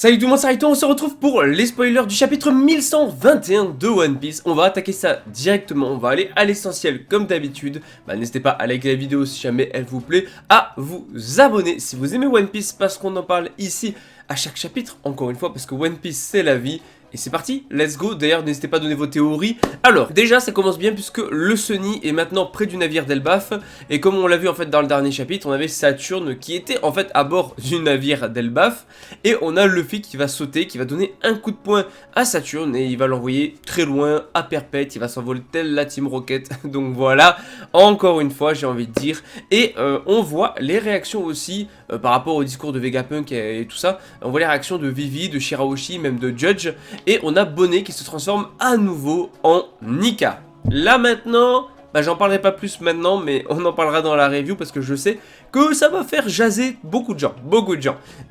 Salut tout le monde, c'est Raito, on se retrouve pour les spoilers du chapitre 1121 de One Piece. On va attaquer ça directement, on va aller à l'essentiel comme d'habitude. N'hésitez pas à liker la vidéo si jamais elle vous plaît, à vous abonner si vous aimez One Piece parce qu'on en parle ici à chaque chapitre, encore une fois, parce que One Piece c'est la vie. Et c'est parti, let's go. D'ailleurs, n'hésitez pas à donner vos théories. Alors, déjà, ça commence bien puisque le Sunny est maintenant près du navire d'Elbaf. Et comme on l'a vu en fait dans le dernier chapitre, on avait Saturne qui était en fait à bord du navire d'Elbaf. Et on a Luffy qui va sauter, qui va donner un coup de poing à Saturne. Et il va l'envoyer très loin, à perpète. Il va s'envoler tel la Team Rocket. Donc voilà, encore une fois, j'ai envie de dire. Et on voit les réactions aussi par rapport au discours de Vegapunk et tout ça. On voit les réactions de Vivi, de Shirahoshi, même de Judge. Et on a Bonnet qui se transforme à nouveau en Nika. Là maintenant, j'en parlerai pas plus maintenant, mais on en parlera dans la review parce que je sais que ça va faire jaser beaucoup de gens,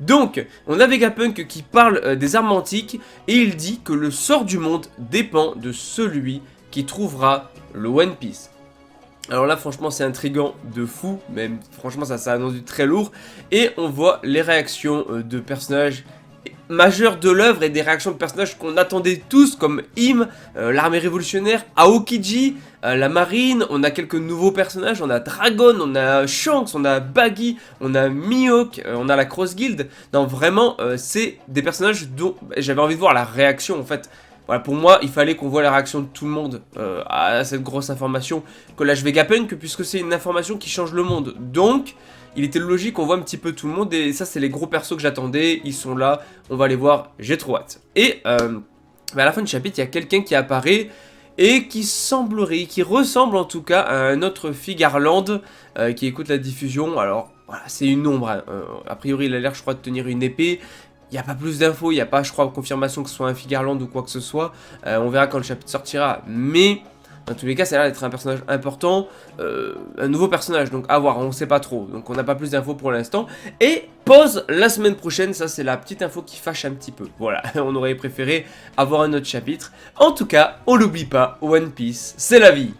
Donc, on a Vegapunk qui parle des armes antiques et il dit que le sort du monde dépend de celui qui trouvera le One Piece. Alors là franchement c'est intriguant de fou, même franchement ça annonce du très lourd. Et on voit les réactions de personnages majeurs de l'œuvre et des réactions de personnages qu'on attendait tous comme Im, l'armée révolutionnaire, Aokiji, la marine. On a quelques nouveaux personnages, on a Dragon, on a Shanks, on a Baggy, on a Mihawk, on a la Cross Guild. Non vraiment c'est des personnages dont j'avais envie de voir la réaction en fait. Voilà, pour moi, il fallait qu'on voit la réaction de tout le monde à cette grosse information que lâche Vegapunk, puisque c'est une information qui change le monde. Donc, il était logique qu'on voit un petit peu tout le monde, et ça, c'est les gros persos que j'attendais, ils sont là, on va les voir, j'ai trop hâte. Et à la fin du chapitre, il y a quelqu'un qui apparaît, et qui semblerait, qui ressemble en tout cas à un autre Figarland qui écoute la diffusion. Alors, voilà, c'est une ombre, hein. A priori, il a l'air, je crois, de tenir une épée. Il n'y a pas plus d'infos, il n'y a pas, je crois, confirmation que ce soit un Figarland ou quoi que ce soit. On verra quand le chapitre sortira. Mais, dans tous les cas, ça a l'air d'être un personnage important. Un nouveau personnage, donc à voir, on ne sait pas trop. Donc on n'a pas plus d'infos pour l'instant. Et pause la semaine prochaine, ça c'est la petite info qui fâche un petit peu. Voilà, on aurait préféré avoir un autre chapitre. En tout cas, on l'oublie pas, One Piece, c'est la vie.